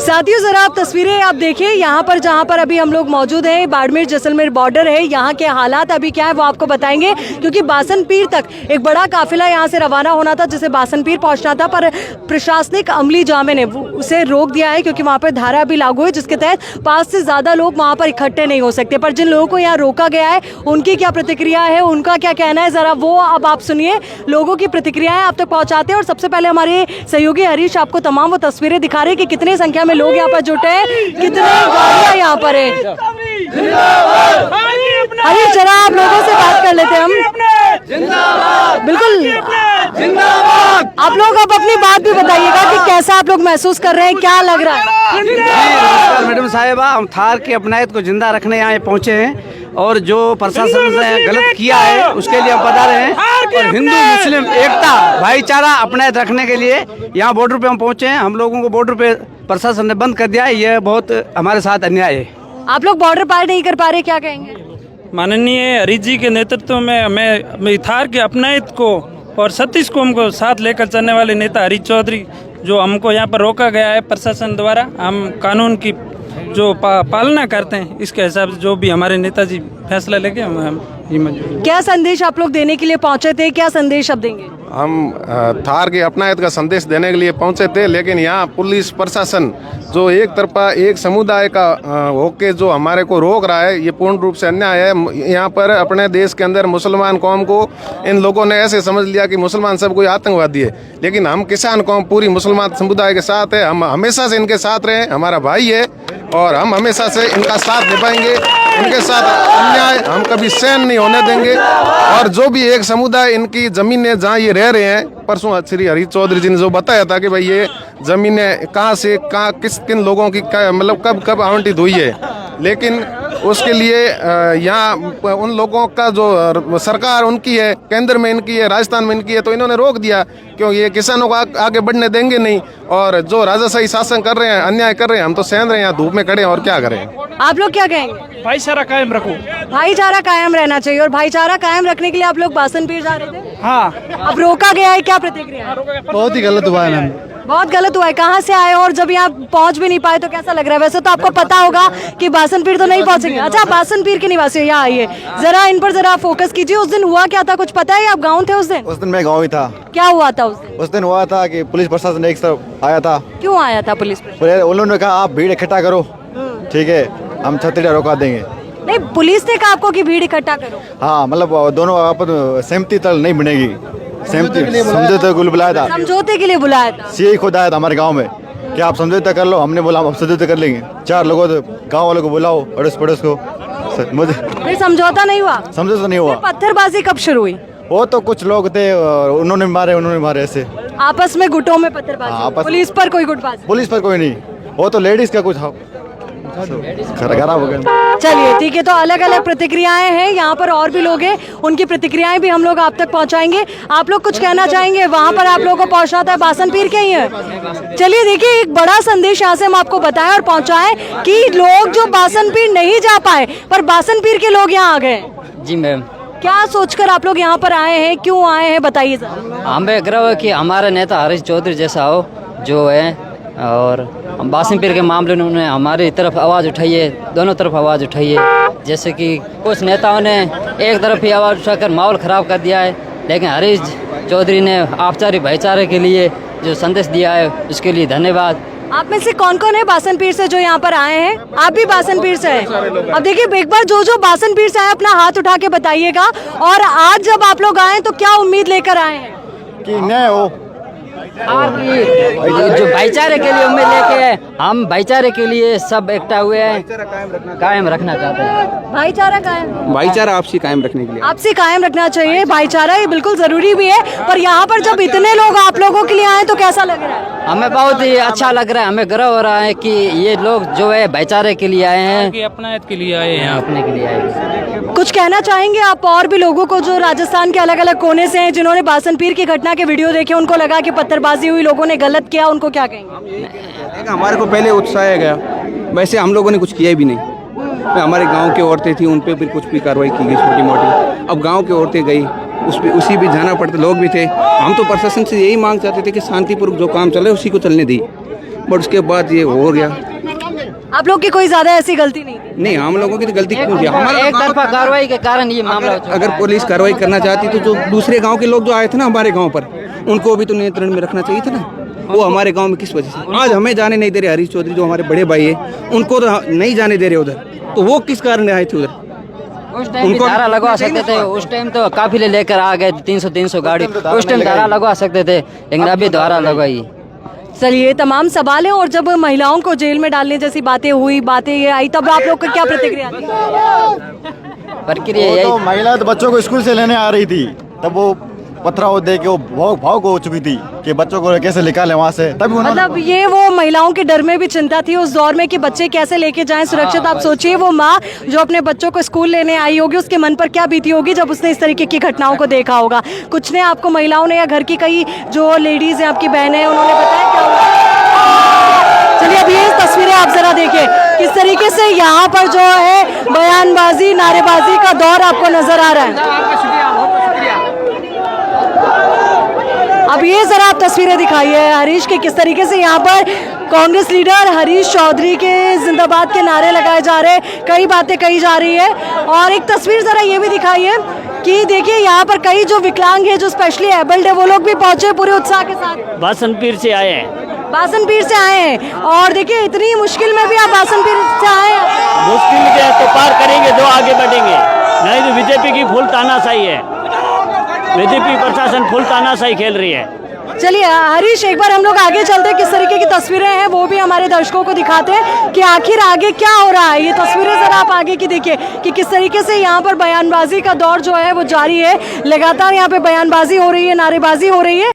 साथियों जरा आप तस्वीरें आप देखिए, यहाँ पर जहाँ पर अभी हम लोग मौजूद हैं, बाड़मेर जैसलमेर बॉर्डर है। यहाँ के हालात अभी क्या है वो आपको बताएंगे, क्योंकि बासनपीर तक एक बड़ा काफिला यहाँ से रवाना होना था, जिसे बासनपीर पहुँचना था, पर प्रशासनिक अमली जामे ने उसे रोक दिया है, क्योंकि वहाँ पर धारा भी लागू है जिसके तहत 5 से ज़्यादा लोग वहाँ पर इकट्ठे नहीं हो सकते। पर जिन लोगों को यहाँ रोका गया है उनकी क्या प्रतिक्रिया है, उनका क्या कहना है, ज़रा वो अब आप सुनिए। लोगों की प्रतिक्रियाएं आप तक पहुँचाते हैं और सबसे पहले हमारे सहयोगी हरीश आपको तमाम वो तस्वीरें दिखा रहे हैं कि कितनी संख्या में लोग यहाँ पर जुटे हैं, कितने गाड़ियाँ यहाँ पर है। हरीश जरा आप लोगों से बात कर लेते हैं हम। बिल्कुल, आप लोग अब अपनी बात भी बताइएगा कि कैसा आप लोग महसूस कर रहे हैं, क्या लग रहा है। नमस्कार मैडम साहिबा, हम थार की अपनायत को जिंदा रखने यहाँ पहुँचे हैं और जो प्रशासन ने गलत किया है उसके लिए हम बता रहे हैं, और हिंदू मुस्लिम एकता भाईचारा अपनायत रखने के लिए यहाँ बॉर्डर पे हम पहुँचे हैं। हम लोगों को बॉर्डर पे प्रशासन ने बंद कर दिया है, ये बहुत हमारे साथ अन्याय है। आप लोग बॉर्डर पार नहीं कर पा रहे, क्या कहेंगे? माननीय हरीश जी के नेतृत्व में मैं थार के अपनायत को और सतीश को हमको साथ लेकर चलने वाले नेता हरीश चौधरी, जो हमको यहाँ पर रोका गया है प्रशासन द्वारा, हम कानून की जो पालना करते हैं इसके हिसाब से जो भी हमारे नेताजी फैसला लेके हम क्या संदेश आप लोग देने के लिए पहुंचे थे, क्या संदेश आप देंगे? हम थार की अपनायत का संदेश देने के लिए पहुंचे थे, लेकिन यहाँ पुलिस प्रशासन जो एक तरफा एक समुदाय का होके जो हमारे को रोक रहा है, ये पूर्ण रूप से अन्याय है। यहाँ पर अपने देश के अंदर मुसलमान कौम को इन लोगों ने ऐसे समझ लिया कि मुसलमान सब कोई आतंकवादी है, लेकिन हम किसान कौम पूरी मुसलमान समुदाय के साथ है। हम हमेशा से इनके साथ रहे, हमारा भाई है और हम हमेशा से इनका साथ निभाएंगे। इनके साथ अन्याय हम कभी सहन नहीं होने देंगे। और जो भी एक समुदाय इनकी ज़मीनें जहाँ ये रह रहे हैं, परसों श्री हरीश चौधरी जी ने जो बताया था कि भाई ये ज़मीनें कहाँ से कहाँ किन लोगों की मतलब कब आवंटित हुई है, लेकिन उसके लिए यहाँ उन लोगों का जो सरकार उनकी है, केंद्र में इनकी है, राजस्थान में इनकी है, तो इन्होंने रोक दिया, क्योंकि ये किसानों को आगे बढ़ने देंगे नहीं। और जो राजाशाही शासन कर रहे हैं, अन्याय कर रहे हैं, हम तो सहन रहे हैं, यहाँ धूप में खड़े हैं और क्या करें। आप लोग क्या कहेंगे? भाईचारा कायम रखो। भाईचारा कायम रहना चाहिए, और भाईचारा कायम रखने के लिए आप लोग बासनपीर जा रहे थे। हाँ, अब रोका गया है, क्या प्रतिक्रिया है? बहुत ही गलत हुआ है मैम, बहुत गलत हुआ है। कहाँ से आए हो और जब यहाँ पहुँच भी नहीं पाए तो कैसा लग रहा है? वैसे तो आपको पता होगा कि बासनपीर तो नहीं पहुँचेंगे। अच्छा, बासनपीर के निवासी हो, यहाँ आइए, जरा इन पर जरा फोकस कीजिए। उस दिन हुआ क्या था, कुछ पता है? आप गाँव थे उस दिन? उस दिन मैं गाँव ही था। क्या हुआ था उस दिन? उस दिन हुआ था कि पुलिस प्रशासन एक तरफ आया था। क्यों आया था पुलिस? उन्होंने कहा आप भीड़ इकट्ठा करो, ठीक है, हम छतरियाँ रोका देंगे। नहीं, पुलिस ने कहा आपको कि भीड़ इकट्ठा करो? हाँ, मतलब दोनों आपस सहमति तल नहीं बनेगी, सहमति समझौते के लिए बुलाया था। समझौते के लिए बुलाया था? सीए खुद आया था हमारे गाँव में कि आप समझौता कर लो। हमने बोला हम समझौता कर लेंगे। 4 लोगों को गाँव वालों को बुलाओ, अड़ोस पड़ोस को। मुझे नहीं, समझौता नहीं हुआ? समझौता नहीं हुआ। पत्थरबाजी कब शुरू हुई? वो तो कुछ लोग थे, उन्होंने मारे ऐसे आपस में गुटों में पत्थरबाजी। पुलिस पर कोई गुटबाजी? पुलिस पर कोई नहीं, वो तो लेडीज का कुछ खराब हो गया। चलिए ठीक है, तो अलग अलग प्रतिक्रियाएं हैं यहाँ पर, और भी लोग हैं, उनकी प्रतिक्रियाएं भी हम लोग आप तक पहुँचाएंगे। आप लोग कुछ कहना चाहेंगे? वहाँ पर आप लोगों को पहुँचना था, बासनपीर के ही है। चलिए देखिए, एक बड़ा संदेश यहाँ से हम आपको बताएं और पहुँचाएं कि लोग जो बासनपीर नहीं जा पाए, पर बासनपीर के लोग यहाँ आ गए। जी मैम, क्या सोचकर आप लोग यहाँ पर आए हैं, क्यों आए हैं, बताइए जरा। हमें गर्व है कि हमारे नेता हरीश चौधरी जैसा हो जो है, और हम बासनपीर के मामले में उन्होंने हमारी तरफ आवाज़ उठाई है, दोनों तरफ आवाज़ उठाई है। जैसे कि कुछ नेताओं ने एक तरफ ही आवाज़ उठाकर माहौल ख़राब कर दिया है, लेकिन हरीश चौधरी ने आपचारी भाईचारे के लिए जो संदेश दिया है उसके लिए धन्यवाद। आप में से कौन कौन है बासनपीर से जो यहाँ पर आए हैं? आप भी बासनपीर से हैं? अब देखिए, एक बार जो बासनपीर से आए अपना हाथ उठा के बताइएगा। और आज जब आप लोग आए तो क्या उम्मीद लेकर आए हैं? कि न्याय हो, जो भाईचारे के लिए उम्मीद लेके हम भाईचारे के लिए सब एकता हुए हैं, कायम रखना चाहते हैं। भाईचारा कायम, भाईचारा आपसी कायम रखने के लिए आपसे कायम रखना चाहिए। भाईचारा ये बिल्कुल जरूरी भी है, पर यहाँ पर जब इतने लोग आप लोगों के लिए आए तो कैसा लग रहा है? हमें बहुत ही अच्छा लग रहा है, हमें गर्व हो रहा है कि ये लोग जो है भाईचारे के लिए आए हैं, अपनायत के लिए आए हैं, अपने के लिए आए हैं। कुछ कहना चाहेंगे आप और भी लोगों को जो राजस्थान के अलग अलग कोने से हैं, जिन्होंने बासनपीर की घटना के वीडियो देखे, उनको लगा कि पत्थरबाजी हुई, लोगों ने गलत किया, उनको क्या कहेंगे? हमारे को पहले उत्साह गया, वैसे हम लोगों ने कुछ किया भी नहीं। हमारे गांव की औरतें थी, उन पे भी कुछ भी कार्रवाई की गई छोटी मोटी। अब गांव की औरतें गई, उसी भी जाना पड़ता, लोग भी थे। हम तो प्रशासन से यही मांग चाहते थे कि शांतिपूर्वक जो काम चले उसी को चलने दी। बट उसके बाद ये हो गया। आप लोग की कोई ज्यादा ऐसी गलती नहीं थी? नहीं, हम लोगों की तो गलती क्यों थी? हमारा एक तरफा कार्रवाई के कारण ये मामला हो चुका अगर है। पुलिस कार्रवाई करना चाहती तो जो दूसरे गांव के लोग जो आए थे ना हमारे गांव पर, उनको भी तो नियंत्रण में रखना चाहिए था ना। वो हमारे गांव में किस वजह से आज हमें जाने नहीं दे रहे? हरीश चौधरी जो हमारे बड़े भाई है उनको तो नहीं जाने दे रहे उधर, तो वो किस कारण आए थे उधर? उस टाइम भी उनको धारा लगवा सकते थे, उस टाइम तो काफिले लेकर आ गए 300 गाड़ी, उस टाइम धारा लगवा सकते थे, लेकिन अभी धारा लगाई। चलिए, तमाम सवाल है। और जब महिलाओं को जेल में डालने जैसी बातें हुई, बातें ये आई, तब आप लोग का क्या प्रतिक्रिया थी? प्रक्रिया वो तो यही महिला तो बच्चों को स्कूल से लेने आ रही थी, तब वो पथराव दे के वो भाव हो चुकी थी कि बच्चों को कैसे निकालें वहाँ से। तभी उन्होंने मतलब ये वो महिलाओं के डर में भी चिंता थी उस दौर में कि बच्चे कैसे लेके जाएं सुरक्षित। आप सोचिए वो माँ जो अपने बच्चों को स्कूल लेने आई होगी, उसके मन पर क्या बीती होगी जब उसने इस तरीके की घटनाओं को देखा होगा। कुछ ने आपको, महिलाओं ने या घर की कई जो लेडीज हैं, आपकी बहनें हैं, उन्होंने बताया क्या हुआ? चलिए, अब ये तस्वीरें आप जरा देखिए किस तरीके से यहाँ पर जो है बयानबाजी, नारेबाजी का दौर आपको नजर आ रहा है। अब ये जरा आप तस्वीरें दिखाइए हरीश के, किस तरीके से यहाँ पर कांग्रेस लीडर हरीश चौधरी के जिंदाबाद के नारे लगाए जा रहे हैं, कई बातें कही जा रही है। और एक तस्वीर जरा ये भी दिखाइए कि देखिए यहाँ पर कई जो विकलांग है, जो स्पेशली एबल्ड है, वो लोग भी पहुंचे पूरे उत्साह के साथ। बासनपीर से आए हैं। बासनपीर से आए हैं, और देखिए इतनी मुश्किल में भी आप बासनपीर से आए हैं। मुश्किल के तो पार करेंगे तो आगे बढ़ेंगे, नहीं तो बीजेपी की फुल तानाशाही है, बीजेपी प्रशासन फुल तानाशाही खेल रही है। चलिए हरीश, एक बार हम लोग आगे चलते हैं, किस तरीके की तस्वीरें हैं वो भी हमारे दर्शकों को दिखाते हैं कि आखिर आगे क्या हो रहा है। ये तस्वीरें जरा आप आगे की देखिए कि किस तरीके से यहाँ पर बयानबाजी का दौर जो है वो जारी है। लगातार यहाँ पे बयानबाजी हो रही है, नारेबाजी हो रही है।